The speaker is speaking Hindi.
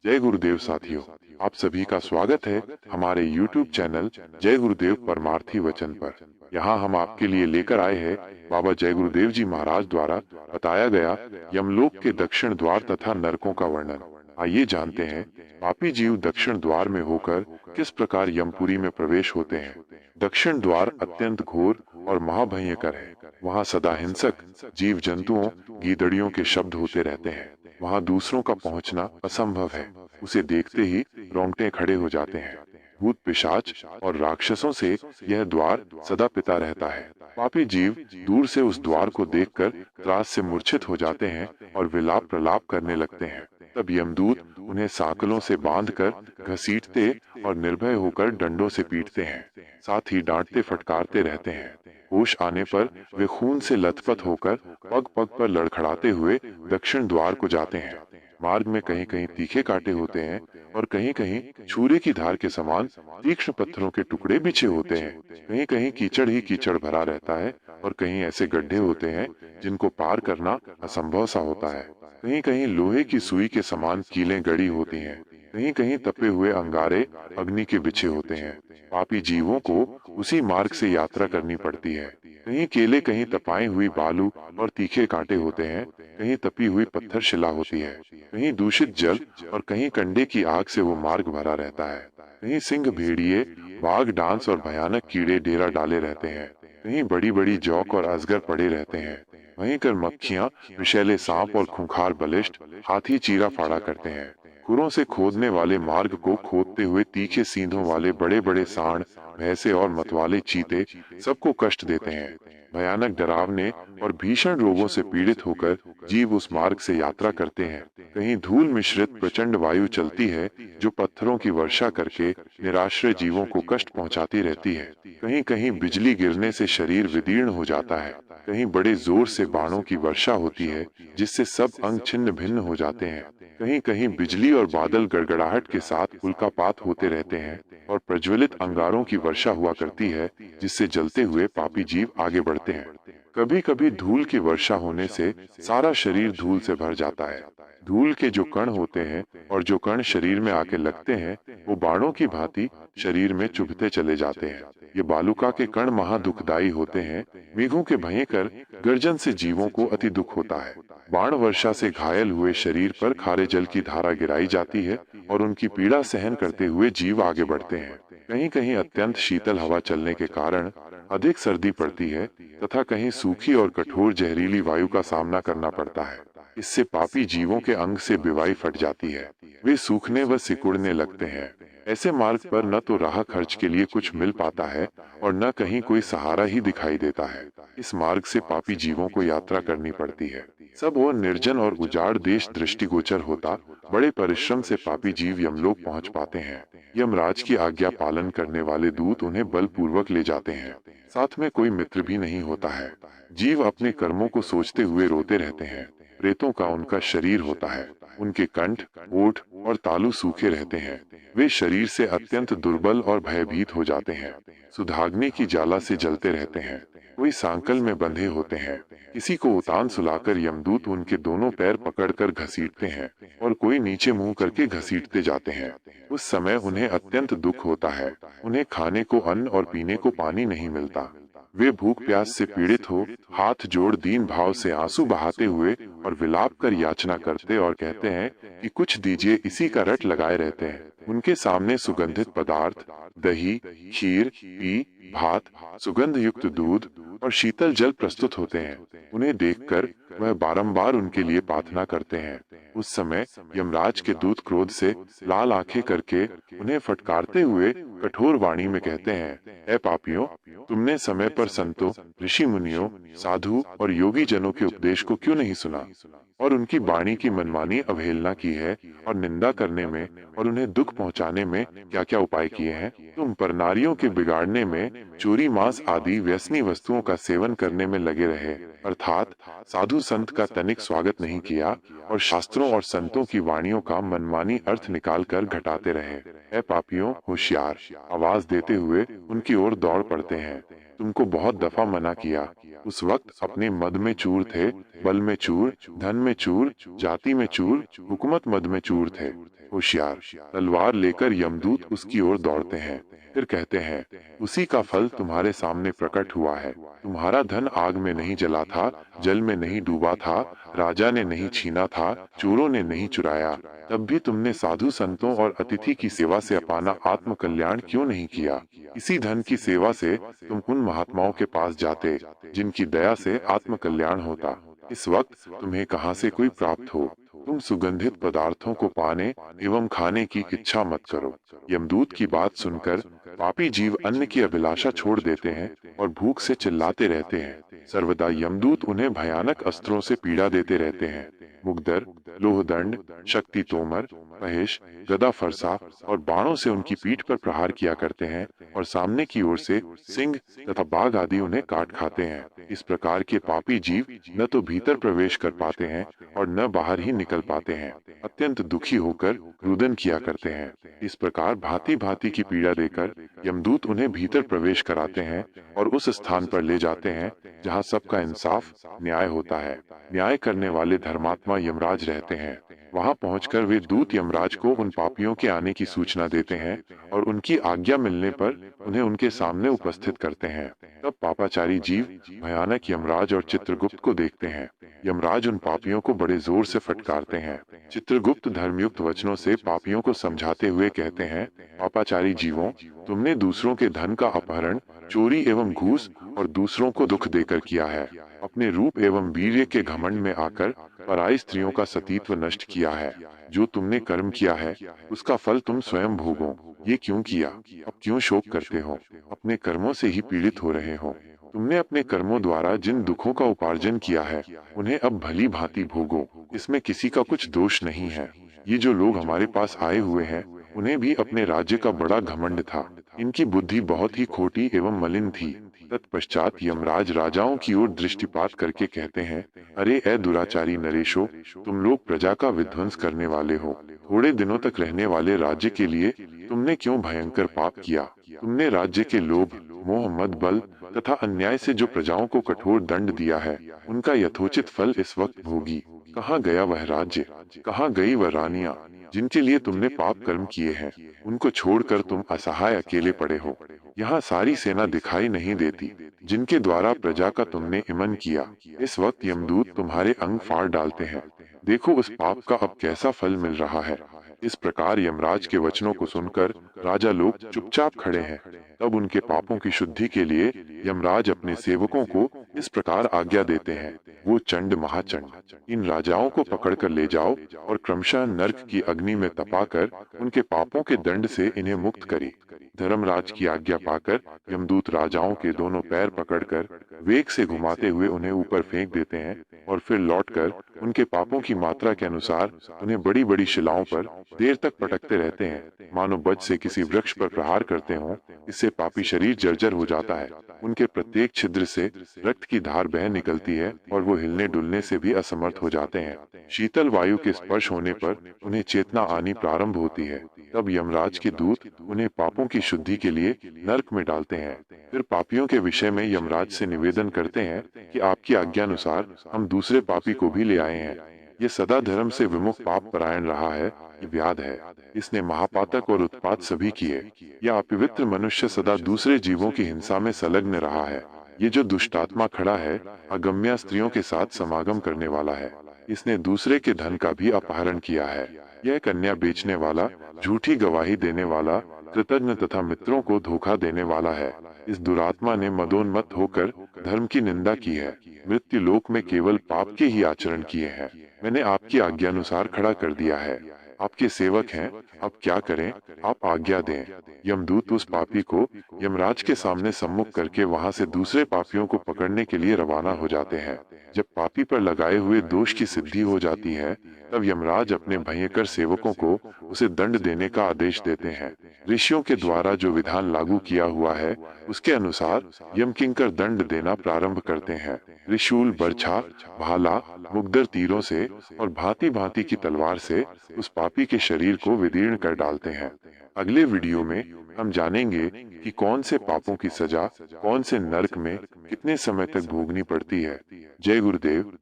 जय गुरुदेव साथियों, आप सभी का स्वागत है हमारे YouTube चैनल जय गुरुदेव परमार्थी वचन पर। यहाँ हम आपके लिए लेकर आए हैं बाबा जय गुरुदेव जी महाराज द्वारा बताया गया यमलोक के दक्षिण द्वार तथा नरकों का वर्णन। आइए जानते हैं पापी जीव दक्षिण द्वार में होकर किस प्रकार यमपुरी में प्रवेश होते हैं। दक्षिण द्वार अत्यंत घोर और महाभयंकर है। वहाँ सदा हिंसक जीव जंतुओं गीदड़ियों के शब्द होते रहते हैं। वहाँ दूसरों का पहुंचना असंभव है। उसे देखते ही रोंगटे खड़े हो जाते हैं। भूत पिशाच और राक्षसों से यह द्वार सदा पिता रहता है। पापी जीव दूर से उस द्वार को देखकर त्रास से मूर्छित हो जाते हैं और विलाप प्रलाप करने लगते हैं। तब यमदूत उन्हें साकलों से बांधकर घसीटते और निर्भय होकर डंडों से पीटते हैं। साथ ही डांटते फटकारते रहते हैं। होश आने पर वे खून से लथपथ होकर पग पग पर लड़खड़ाते हुए दक्षिण द्वार को जाते हैं। मार्ग में कहीं कहीं तीखे कांटे होते हैं और कहीं कहीं छुरे की धार के समान तीक्ष्ण पत्थरों के टुकड़े बिछे होते हैं। कहीं कहीं कीचड़ ही कीचड़ भरा रहता है और कहीं ऐसे गड्ढे होते हैं जिनको पार करना असंभव सा होता है। कहीं कहीं लोहे की सुई के समान कीलें गड़ी होती हैं। कहीं कहीं तपे हुए अंगारे अग्नि के बिछे होते हैं। पापी जीवों को उसी मार्ग से यात्रा करनी पड़ती है। कहीं केले, कहीं तपाई हुई बालू और तीखे कांटे होते हैं। कहीं तपी हुई पत्थर शिला होती है। कहीं दूषित जल और कहीं कंडे की आग से वो मार्ग भरा रहता है। कहीं सिंह, भेड़िए, बाघ, डांस और भयानक कीड़े डेरा डाले रहते हैं। कहीं बड़ी बड़ी जौक और अजगर पड़े रहते हैं। वहीं कर मक्खियां, विषैले सांप और खूंखार बलिष्ठ हाथी चीरा फाड़ा करते हैं। खुरों से खोदने वाले मार्ग को खोदते हुए तीखे सींधों वाले बड़े बड़े सांड, भैंसे और मतवाले चीते सबको कष्ट देते हैं। भयानक, डरावने और भीषण रोगों से पीड़ित होकर जीव उस मार्ग से यात्रा करते हैं। कहीं धूल मिश्रित प्रचंड वायु चलती है जो पत्थरों की वर्षा करके निराश्रय जीवों को कष्ट पहुंचाती रहती है। कहीं कहीं बिजली गिरने से शरीर विदीर्ण हो जाता है। कहीं बड़े जोर से बाणों की वर्षा होती है जिससे सब अंग छिन्न भिन्न हो जाते हैं। कहीं कहीं बिजली और बादल गड़गड़ाहट के साथ उल्कापात होते रहते हैं और प्रज्वलित अंगारों की वर्षा हुआ करती है जिससे जलते हुए पापी जीव आगे बढ़ते हैं। कभी कभी धूल की वर्षा होने से सारा शरीर धूल से भर जाता है। धूल के जो कण होते हैं और जो कण शरीर में आके लगते हैं वो बाणों की भांति शरीर में चुभते चले जाते हैं। ये बालुका के कण महा दुखदायी होते हैं। मेघों के भयंकर गर्जन से जीवों को अति दुख होता है। बाण वर्षा से घायल हुए शरीर पर खारे जल की धारा गिराई जाती है और उनकी पीड़ा सहन करते हुए जीव आगे बढ़ते हैं। कहीं कहीं अत्यंत शीतल हवा चलने के कारण अधिक सर्दी पड़ती है तथा कहीं सूखी और कठोर जहरीली वायु का सामना करना पड़ता है। इससे पापी जीवों के अंग से बिवाई फट जाती है। वे सूखने व सिकुड़ने लगते हैं। ऐसे मार्ग पर न तो राह खर्च के लिए कुछ मिल पाता है और न कहीं कोई सहारा ही दिखाई देता है। इस मार्ग से पापी जीवों को यात्रा करनी पड़ती है। सब और निर्जन और उजाड़ देश दृष्टिगोचर होता बड़े परिश्रम से पापी जीव यमलोक पहुंच पाते हैं। यमराज की आज्ञा पालन करने वाले दूत उन्हें बलपूर्वक ले जाते हैं। साथ में कोई मित्र भी नहीं होता है। जीव अपने कर्मों को सोचते हुए रोते रहते हैं। प्रेतों का उनका शरीर होता है। उनके कंठ, ओठ और तालू सूखे रहते हैं। वे शरीर से अत्यंत दुर्बल और भयभीत हो जाते हैं। सुधाग्नि की ज्वाला से जलते रहते हैं। कोई सांकल में बंधे होते हैं। किसी को उतान सुलाकर यमदूत उनके दोनों पैर पकड़कर घसीटते हैं और कोई नीचे मुंह करके घसीटते जाते हैं। उस समय उन्हें अत्यंत दुख होता है। उन्हें खाने को अन्न और पीने को पानी नहीं मिलता। वे भूख प्यास से पीड़ित हो हाथ जोड़ दीन भाव से आंसू बहाते हुए और विलाप कर याचना करते और कहते हैं कि कुछ दीजिए, इसी का रट लगाए रहते हैं। उनके सामने सुगंधित पदार्थ, दही, खीर, पी, भात, सुगंध युक्त दूध और शीतल जल प्रस्तुत होते हैं। उन्हें देखकर वह बारंबार उनके लिए प्रार्थना करते हैं। उस समय यमराज के दूत क्रोध से लाल आंखें करके उन्हें फटकारते हुए कठोर वाणी में कहते हैं, ऐ पापियों, तुमने समय पर संतों, ऋषि मुनियों, साधु और योगी जनों के उपदेश को क्यों नहीं सुना और उनकी वाणी की मनमानी अवहेलना की है और निंदा करने में और उन्हें दुख पहुंचाने में क्या क्या उपाय किए हैं। तुम पर नारियों के बिगाड़ने में, चोरी, मांस आदि व्यसनी वस्तुओं का सेवन करने में लगे रहे, अर्थात साधु संत का तनिक स्वागत नहीं किया और शास्त्रों और संतों की वाणियों का मनमानी अर्थ निकाल कर घटाते रहे। ऐ पापियों, होशियार, आवाज देते हुए उनकी ओर दौड़ पड़ते हैं। तुमको बहुत दफा मना किया। उस वक्त अपने मद में चूर थे, बल में चूर, धन में चूर, जाति में चूर, हुकूमत मद में चूर थे। होशियार। तलवार लेकर यमदूत उसकी ओर दौड़ते हैं। फिर कहते हैं, उसी का फल तुम्हारे सामने प्रकट हुआ है। तुम्हारा धन आग में नहीं जला था, जल में नहीं डूबा था, राजा ने नहीं छीना था, चोरों ने नहीं चुराया। तब भी तुमने साधु संतों और अतिथि की सेवा से अपना आत्म कल्याण क्यों नहीं किया? इसी धन की सेवा से तुम उन महात्माओं के पास जाते, जिनकी दया से आत्म कल्याण होता। इस वक्त तुम्हें कहाँ से कोई प्राप्त हो? तुम सुगंधित पदार्थों को पाने एवं खाने की इच्छा मत करो। यमदूत की बात सुनकर पापी जीव अन्न की अभिलाषा छोड़ देते हैं और भूख से चिल्लाते रहते हैं। सर्वदा यमदूत उन्हें भयानक अस्त्रों से पीड़ा देते रहते हैं। मुग्दर, लोहदंड, शक्ति तोमर, महेश, गदा फरसा और बाणों से उनकी पीठ पर प्रहार किया करते हैं और सामने की ओर से सिंह तथा बाघ आदि उन्हें काट खाते हैं। इस प्रकार के पापी जीव न तो भीतर प्रवेश कर पाते हैं और न बाहर ही निकल पाते हैं। अत्यंत दुखी होकर रुदन किया करते हैं। इस प्रकार भांति भांति की पीड़ा देकर यमदूत उन्हें भीतर प्रवेश कराते हैं और उस स्थान पर ले जाते हैं जहाँ सबका इंसाफ, न्याय होता है। न्याय करने वाले धर्मात्मा यमराज रहते हैं। वहां पहुंचकर वे दूत यमराज को उन पापियों के आने की सूचना देते हैं और उनकी आज्ञा मिलने पर उन्हें उनके सामने उपस्थित करते हैं। तब पापाचारी जीव भयानक यमराज और चित्रगुप्त को देखते हैं। यमराज उन पापियों को बड़े जोर से फटकारते हैं। चित्रगुप्त धर्मयुक्त वचनों से पापियों को समझाते हुए कहते हैं, पापाचारी जीवों, तुमने दूसरों के धन का अपहरण, चोरी एवं घूस और दूसरों को दुख देकर किया है। अपने रूप एवं वीर्य के घमंड में आकर पराई स्त्रियों का सतीत्व नष्ट किया है। जो तुमने कर्म किया है उसका फल तुम स्वयं भोगो। ये क्यों किया? अब क्यों शोक करते हो? अपने कर्मों से ही पीड़ित हो रहे हो। तुमने अपने कर्मों द्वारा जिन दुखों का उपार्जन किया है उन्हें अब भली भांति भोगो। इसमें किसी का कुछ दोष नहीं है। ये जो लोग हमारे पास आए हुए हैं उन्हें भी अपने राज्य का बड़ा घमंड था। इनकी बुद्धि बहुत ही खोटी एवं मलिन थी। तत्पश्चात यमराज राजाओं की ओर दृष्टिपात करके कहते हैं, अरे ए दुराचारी नरेशो, तुम लोग प्रजा का विध्वंस करने वाले हो। थोड़े दिनों तक रहने वाले राज्य के लिए तुमने क्यों भयंकर पाप किया? तुमने राज्य के लोभ, मोह, मद, बल तथा अन्याय से जो प्रजाओं को कठोर दंड दिया है उनका यथोचित फल इस वक्त भोगी। कहाँ गया वह राज्य? कहाँ गई वह रानियां जिनके लिए तुमने पाप कर्म किए हैं? उनको छोड़कर तुम असहाय अकेले पड़े हो। यहाँ सारी सेना दिखाई नहीं देती जिनके द्वारा प्रजा का तुमने इमन किया। इस वक्त यमदूत तुम्हारे अंग फाड़ डालते हैं। देखो उस पाप का अब कैसा फल मिल रहा है। इस प्रकार यमराज के वचनों को सुनकर राजा लोग चुपचाप खड़े हैं। तब उनके पापों की शुद्धि के लिए यमराज अपने सेवकों को इस प्रकार आज्ञा देते हैं, वो चंड महाचंड, इन राजाओं को पकड़कर ले जाओ और क्रमशः नरक की अग्नि में तपाकर उनके पापों के दंड से इन्हें मुक्त करें। धर्मराज की आज्ञा पाकर यमदूत राजाओं के दोनों पैर पकड़कर वेग से घुमाते हुए उन्हें ऊपर फेंक देते हैं और फिर लौटकर उनके पापों की मात्रा के अनुसार उन्हें बड़ी बड़ी शिलाओं पर देर तक पटकते रहते हैं, मानो बज से किसी वृक्ष पर प्रहार करते हों। इससे पापी शरीर जर्जर हो जाता है। उनके प्रत्येक छिद्र से रक्त की धार बह निकलती है और वो हिलने डुलने से भी असमर्थ हो जाते हैं। शीतल वायु के स्पर्श होने पर उन्हें चेतना आनी प्रारंभ होती है। तब यमराज के दूत उन्हें पापों की शुद्धि के लिए नरक में डालते हैं। फिर पापियों के विषय में यमराज से निवेदन करते हैं कि आपकी आज्ञानुसार हम दूसरे पापी को भी ले आए हैं। ये सदा धर्म से विमुख पाप परायण रहा है, ये व्याध है। इसने महापातक और उत्पात सभी किए। यह अपवित्र मनुष्य सदा दूसरे जीवों की हिंसा में संलग्न रहा है। ये जो दुष्टात्मा खड़ा है, अगम्या स्त्रियों के साथ समागम करने वाला है। इसने दूसरे के धन का भी अपहरण किया है। यह कन्या बेचने वाला, झूठी गवाही देने वाला, कृतज्ञ तथा मित्रों को धोखा देने वाला है। इस दुरात्मा ने मदोन्मत्त होकर धर्म की निंदा की है। मृत्यु लोक में केवल पाप के ही आचरण किए हैं। मैंने आपकी आज्ञानुसार खड़ा कर दिया है। आपके सेवक हैं, अब क्या करें? आप आज्ञा दें। यमदूत उस पापी को यमराज के सामने सम्मुख करके वहां से दूसरे पापियों को पकड़ने के लिए रवाना हो जाते हैं। जब पापी पर लगाए हुए दोष की सिद्धि हो जाती है, तब यमराज अपने भयंकर सेवकों को उसे दंड देने का आदेश देते हैं। ऋषियों के द्वारा जो विधान लागू किया हुआ है, उसके अनुसार यमकिंकर दंड देना प्रारंभ करते हैं। त्रिशूल, बर्छा, भाला, मुग्दर तीरों से और भांति भांति की तलवार से उस पापी के शरीर को विदीर्ण कर डालते हैं। अगले वीडियो में हम जानेंगे कि कौन से पापों की सजा कौन से नरक में कितने समय तक भोगनी पड़ती है। जय गुरुदेव।